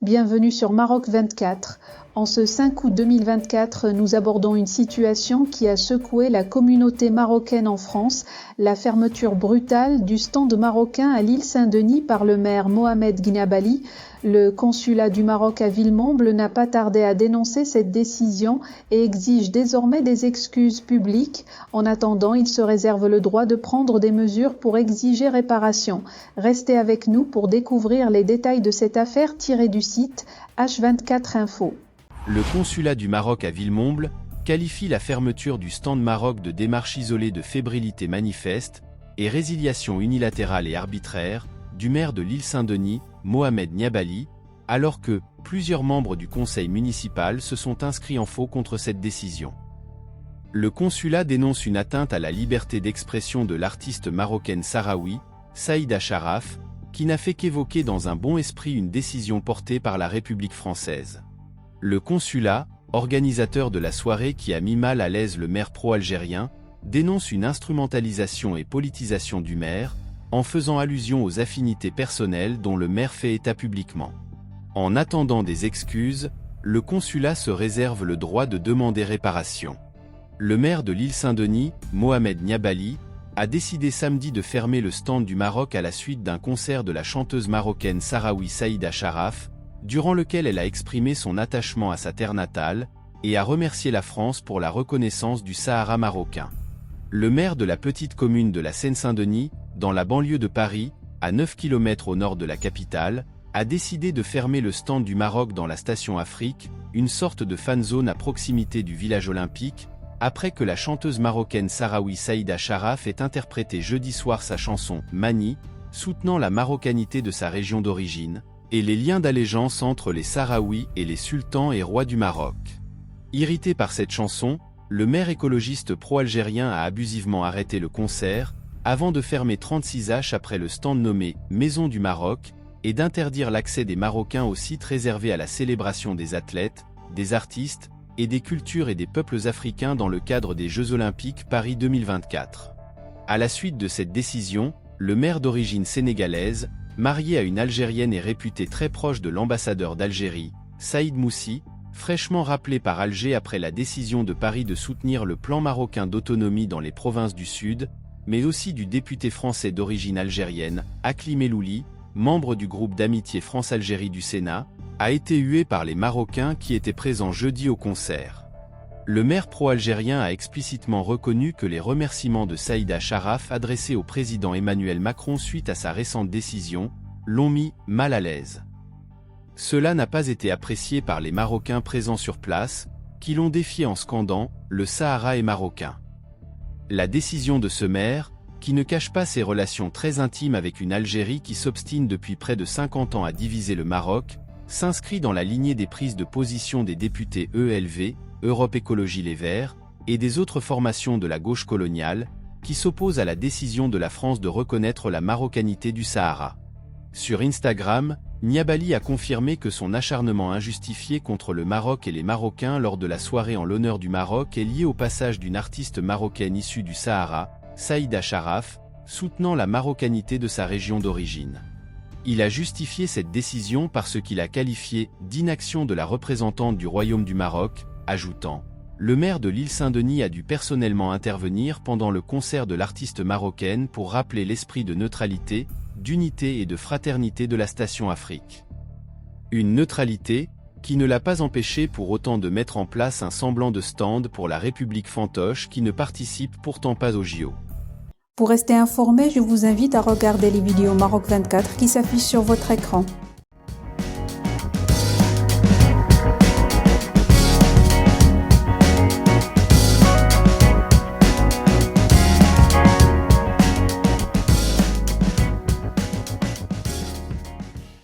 bienvenue sur Maroc 24. En ce 5 août 2024, nous abordons une situation qui a secoué la communauté marocaine en France, la fermeture brutale du stand marocain à l'île Saint-Denis par le maire Mohamed Gnabali. Le consulat du Maroc à Villemomble n'a pas tardé à dénoncer cette décision et exige désormais des excuses publiques. En attendant, il se réserve le droit de prendre des mesures pour exiger réparation. Restez avec nous pour découvrir les détails de cette affaire tirée du site H24 Info. Le consulat du Maroc à Villemomble qualifie la fermeture du stand Maroc de démarche isolée de fébrilité manifeste et résiliation unilatérale et arbitraire du maire de l'île Saint-Denis, Mohamed Gnabali, alors que plusieurs membres du conseil municipal se sont inscrits en faux contre cette décision. Le consulat dénonce une atteinte à la liberté d'expression de l'artiste marocaine sahraoui, Saïda Charaf, qui n'a fait qu'évoquer dans un bon esprit une décision portée par la République française. Le consulat, organisateur de la soirée qui a mis mal à l'aise le maire pro-algérien, dénonce une instrumentalisation et politisation du maire, en faisant allusion aux affinités personnelles dont le maire fait état publiquement. En attendant des excuses, le consulat se réserve le droit de demander réparation. Le maire de l'île Saint-Denis, Mohamed Gnabali, a décidé samedi de fermer le stand du Maroc à la suite d'un concert de la chanteuse marocaine sahraoui Saïda Charaf, durant lequel elle a exprimé son attachement à sa terre natale et a remercié la France pour la reconnaissance du Sahara marocain. Le maire de la petite commune de la Seine-Saint-Denis, dans la banlieue de Paris, à 9 km au nord de la capitale, a décidé de fermer le stand du Maroc dans la station Afrique, une sorte de fan zone à proximité du village olympique, après que la chanteuse marocaine sahraoui Saïda Charaf ait interprété jeudi soir sa chanson « Mani », soutenant la marocanité de sa région d'origine, et les liens d'allégeance entre les Sahraouis et les sultans et rois du Maroc. Irrité par cette chanson, le maire écologiste pro-algérien a abusivement arrêté le concert, avant de fermer 36 H après le stand nommé « Maison du Maroc » et d'interdire l'accès des Marocains au site réservé à la célébration des athlètes, des artistes et des cultures et des peuples africains dans le cadre des Jeux Olympiques Paris 2024. À la suite de cette décision, le maire d'origine sénégalaise, marié à une Algérienne et réputé très proche de l'ambassadeur d'Algérie, Saïd Moussi, fraîchement rappelé par Alger après la décision de Paris de soutenir le plan marocain d'autonomie dans les provinces du Sud, mais aussi du député français d'origine algérienne, Akli Melouli, membre du groupe d'amitié France-Algérie du Sénat, a été hué par les Marocains qui étaient présents jeudi au concert. Le maire pro-algérien a explicitement reconnu que les remerciements de Saïda Charaf adressés au président Emmanuel Macron suite à sa récente décision, l'ont mis mal à l'aise. Cela n'a pas été apprécié par les Marocains présents sur place, qui l'ont défié en scandant « Le Sahara est marocain ». La décision de ce maire, qui ne cache pas ses relations très intimes avec une Algérie qui s'obstine depuis près de 50 ans à diviser le Maroc, s'inscrit dans la lignée des prises de position des députés ELV, Europe Écologie Les Verts, et des autres formations de la gauche coloniale, qui s'opposent à la décision de la France de reconnaître la marocanité du Sahara. Sur Instagram, Gnabali a confirmé que son acharnement injustifié contre le Maroc et les Marocains lors de la soirée en l'honneur du Maroc est lié au passage d'une artiste marocaine issue du Sahara, Saïda Charaf, soutenant la marocanité de sa région d'origine. Il a justifié cette décision par ce qu'il a qualifié d'inaction de la représentante du Royaume du Maroc, ajoutant « Le maire de l'île Saint-Denis a dû personnellement intervenir pendant le concert de l'artiste marocaine pour rappeler l'esprit de neutralité, d'unité et de fraternité de la station Afrique. Une neutralité qui ne l'a pas empêché pour autant de mettre en place un semblant de stand pour la République fantoche qui ne participe pourtant pas aux JO. » Pour rester informé, je vous invite à regarder les vidéos Maroc 24 qui s'affichent sur votre écran.